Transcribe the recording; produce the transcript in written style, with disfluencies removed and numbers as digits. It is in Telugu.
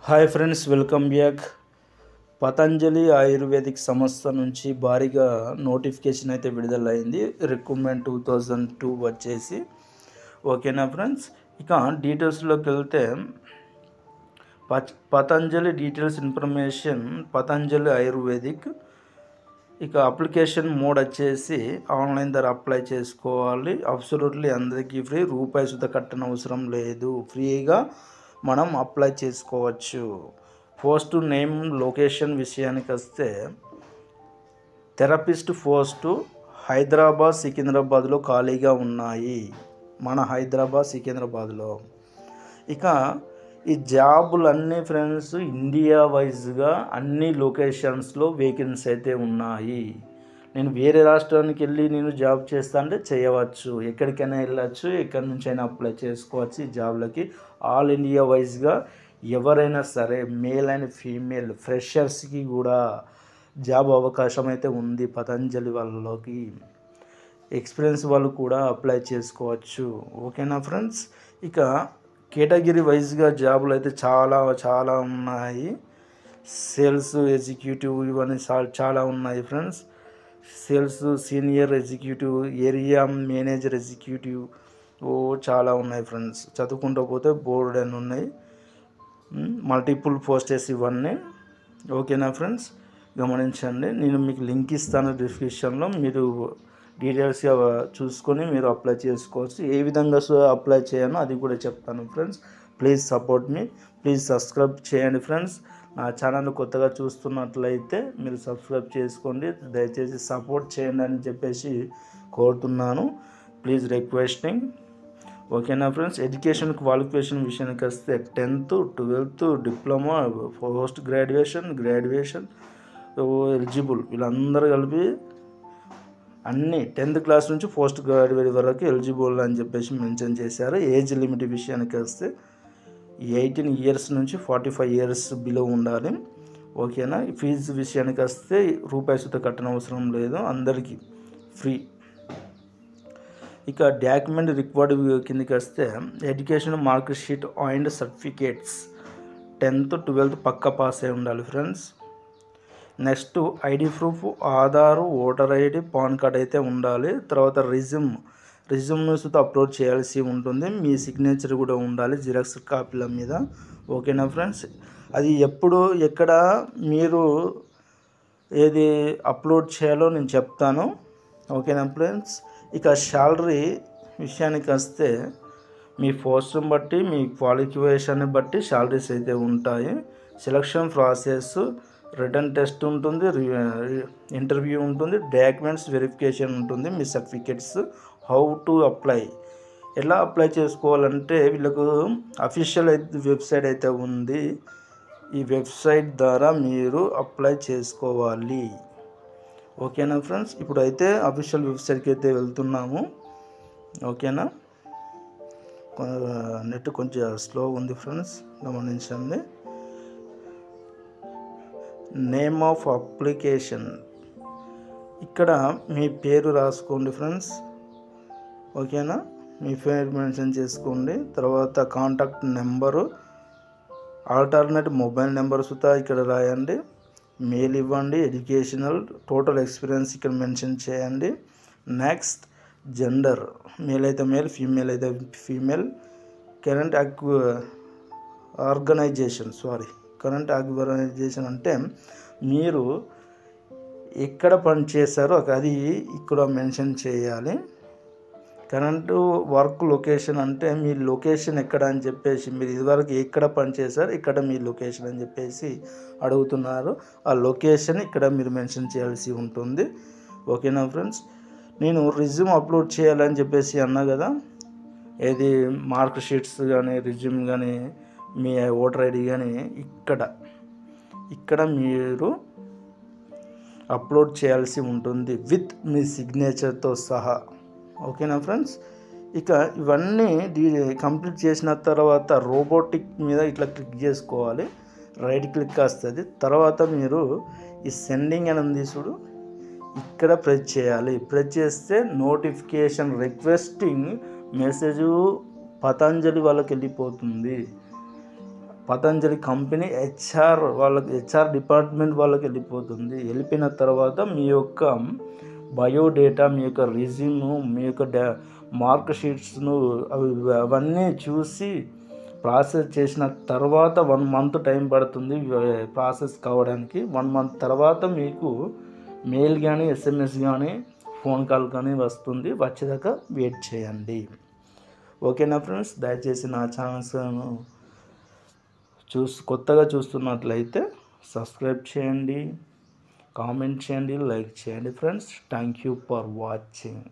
Hi friends, welcome back. Patanjali ayurvedic సంస్థ నుంచి భారీగా నోటిఫికేషన్ అయితే విడుదలైంది. రిక్రూట్మెంట్ 2002 వచ్చేసి. ఓకేనా ఫ్రెండ్స్, ఇక డీటెయిల్స్లోకి వెళ్తే Patanjali details information Patanjali ayurvedic. ఇక అప్లికేషన్ మోడ్ వచ్చేసి ఆన్లైన్ ద్వారా అప్లై చేసుకోవాలి. అబ్సల్యూట్లీ అందరికీ ఫ్రీ, రూపాయి సుత కట్టన అవసరం లేదు, ఫ్రీగా మనం అప్లై చేసుకోవచ్చు. పోస్ట్ నేమ్ లొకేషన్ విషయానికి వస్తే థెరపిస్ట్ పోస్టు హైదరాబాద్ సికింద్రాబాద్లో ఖాళీగా ఉన్నాయి, మన హైదరాబాద్ సికింద్రాబాద్లో. ఇక ఈ జాబులన్నీ ఫ్రెండ్స్ ఇండియా వైజ్గా అన్ని లొకేషన్స్లో వేకెన్సీ అయితే ఉన్నాయి. నేను వేరే రాష్ట్రానికి వెళ్ళి నేను జాబ్ చేస్తా అంటే చేయవచ్చు, ఎక్కడికైనా వెళ్ళచ్చు, ఎక్కడి నుంచి అయినా అప్లై చేసుకోవచ్చు ఈ జాబ్లకి. ఆల్ ఇండియా వైజ్గా ఎవరైనా సరే, మేల్ అండ్ ఫీమేల్ ఫ్రెషర్స్కి కూడా జాబ్ అవకాశం అయితే ఉంది. పతంజలి వాళ్ళకి ఎక్స్పీరియన్స్ వాళ్ళు కూడా అప్లై చేసుకోవచ్చు. ఓకేనా ఫ్రెండ్స్, ఇక కేటగిరీ వైజ్గా జాబులు అయితే చాలా ఉన్నాయి. సేల్స్ ఎగ్జిక్యూటివ్ ఇవన్నీ చాలా ఉన్నాయి friends. Sales senior executive, area manager executive చాలా ఉన్నాయి ఫ్రెండ్స్. చదువుకుంటూ పోతే బోర్డు అని ఉన్నాయి, మల్టిపుల్ పోస్టెస్ ఇవన్నీ. ఓకేనా ఫ్రెండ్స్, గమనించండి. నేను మీకు లింక్ ఇస్తాను డిస్క్రిప్షన్లో, మీరు డీటెయిల్స్గా చూసుకొని మీరు అప్లై చేసుకోవచ్చు. ఏ విధంగా అప్లై చేయను అది కూడా చెప్తాను friends. Please support me, please subscribe చేయండి ఫ్రెండ్స్. నా ఛానల్ కొత్తగా చూస్తున్నట్లయితే మీరు సబ్స్క్రైబ్ చేసుకోండి, దయచేసి సపోర్ట్ చేయండి అని చెప్పేసి కోరుతున్నాను. Please requesting. ఓకేనా ఫ్రెండ్స్, ఎడ్యుకేషన్ క్వాలిఫికేషన్ విషయానికి వస్తే 10th, 12th, diploma, post graduation eligible, వీళ్ళందరూ కలిపి అన్నీ 10th క్లాస్ నుంచి పోస్ట్ గ్రాడ్యుయేట్ వరకు ఎలిజిబుల్ అని చెప్పేసి మెన్షన్ చేశారు. ఏజ్ లిమిట్ విషయానికి వస్తే 18 years నుంచి 45 years బిలో ఉండాలి. ఓకేనా. ఫీజు విషయానికి వస్తే రూపాయి సుత కట్టన అవసరం లేదు, అందరికీ ఫ్రీ. ఇక డాక్యుమెంట్ రిక్వైర్డ్ కిందకి వస్తే education mark sheet and certificates 10th, 12th పక్కా పాస్ అయి ఉండాలి friends. Next ID proof, Aadhaar, voter ID, PAN card అయితే ఉండాలి. తర్వాత రిజ్యూమ్ సుత అప్లోడ్ చేయాల్సి ఉంటుంది. మీ సిగ్నేచర్ కూడా ఉండాలి జిరాక్స్ కాపీల మీద. ఓకేనా ఫ్రెండ్స్, అది ఎప్పుడు ఎక్కడ మీరు ఏది అప్లోడ్ చేయాలో నేను చెప్తాను. ఓకేనా ఫ్రెండ్స్, ఇక శాలరీ విషయానికి వస్తే మీ పోస్ట్ని బట్టి, మీ క్వాలిఫికేషన్ని బట్టి శాలరీస్ అయితే ఉంటాయి. సెలక్షన్ ప్రాసెస్, రిటర్న్ టెస్ట్ ఉంటుంది, ఇంటర్వ్యూ ఉంటుంది, డాక్యుమెంట్స్ వెరిఫికేషన్ ఉంటుంది, మీ సర్టిఫికేట్స్. హౌ టు అప్లై, ఎలా అప్లై చేసుకోవాలంటే వీళ్ళకు అఫీషియల్ వెబ్సైట్ అయితే ఉంది. ఈ వెబ్సైట్ ద్వారా మీరు అప్లై చేసుకోవాలి. ఓకేనా ఫ్రెండ్స్, ఇప్పుడు అయితే అఫీషియల్ వెబ్సైట్కి అయితే వెళ్తున్నాము. ఓకేనా, నెట్ కొంచెం స్లో ఉంది ఫ్రెండ్స్, గమనించండి. నేమ్ ఆఫ్ అప్లికేషన్, ఇక్కడ మీ పేరు రాసుకోండి ఫ్రెండ్స్. ఓకేనా, మీ పేరు మెన్షన్ చేసుకోండి. తర్వాత contact number, alternate mobile number సుతా ఇక్కడ రాయండి. మెయిల్ ఇవ్వండి, ఎడ్యుకేషనల్, టోటల్ ఎక్స్పీరియన్స్ ఇక్కడ మెన్షన్ చేయండి. నెక్స్ట్ జెండర్, మేల్ అయితే మేల్, ఫీమేల్ అయితే ఫీమేల్. కరెంట్ ఆర్గనైజేషన్ అంటే మీరు ఎక్కడ పని చేశారో అది ఇక్కడ మెన్షన్ చేయాలి. కరెంటు వర్క్ లొకేషన్ అంటే మీ లొకేషన్ ఎక్కడ అని చెప్పేసి, మీరు ఇదివరకు ఎక్కడ పని చేశారు, ఇక్కడ మీ లొకేషన్ అని చెప్పేసి అడుగుతున్నారు. ఆ లొకేషన్ ఇక్కడ మీరు మెన్షన్ చేయాల్సి ఉంటుంది. ఓకేనా ఫ్రెండ్స్, నేను రిజ్యూమ్ అప్లోడ్ చేయాలని చెప్పేసి అన్నా కదా, ఏది మార్క్ షీట్స్ కానీ, రిజ్యూమ్ కానీ, మీ ఓటర్ ఐడి కానీ ఇక్కడ మీరు అప్లోడ్ చేయాల్సి ఉంటుంది విత్ మీ సిగ్నేచర్తో సహా. ఓకేనా ఫ్రెండ్స్, ఇక ఇవన్నీ కంప్లీట్ చేసిన తర్వాత రోబోటిక్ మీద ఇట్లా క్లిక్ చేసుకోవాలి, రైట్ క్లిక్ వస్తుంది. తర్వాత మీరు ఈ సెండింగ్ అని ఉంది చూడు, ఇక్కడ ప్రెస్ చేయాలి. ప్రెస్ చేస్తే నోటిఫికేషన్ రిక్వెస్టింగ్ మెసేజ్ పతంజలి వాళ్ళకి వెళ్ళిపోతుంది. పతంజలి కంపెనీ హెచ్ఆర్ డిపార్ట్మెంట్ వాళ్ళకి వెళ్ళిపోతుంది. వెళ్ళిపోయిన తర్వాత మీ యొక్క బయోడేటా, మీ యొక్క రెజ్యూమ్, మీ యొక్క మార్క్ షీట్స్ను అవన్నీ చూసి ప్రాసెస్ చేసిన తర్వాత 1 మంత్ టైం పడుతుంది ప్రాసెస్ కావడానికి. 1 మంత్ తర్వాత మీకు మెయిల్ కానీ, SMS కానీ, ఫోన్ కాల్ కానీ వస్తుంది. వచ్చేదాకా వెయిట్ చేయండి. ఓకేనా ఫ్రెండ్స్? దయచేసి నా ఛానల్స్ను కొత్తగా చూస్తున్నట్లయితే సబ్స్క్రైబ్ చేయండి, కామెంట్ చేయండి, లైక్ చేయండి friends. Thank you for watching.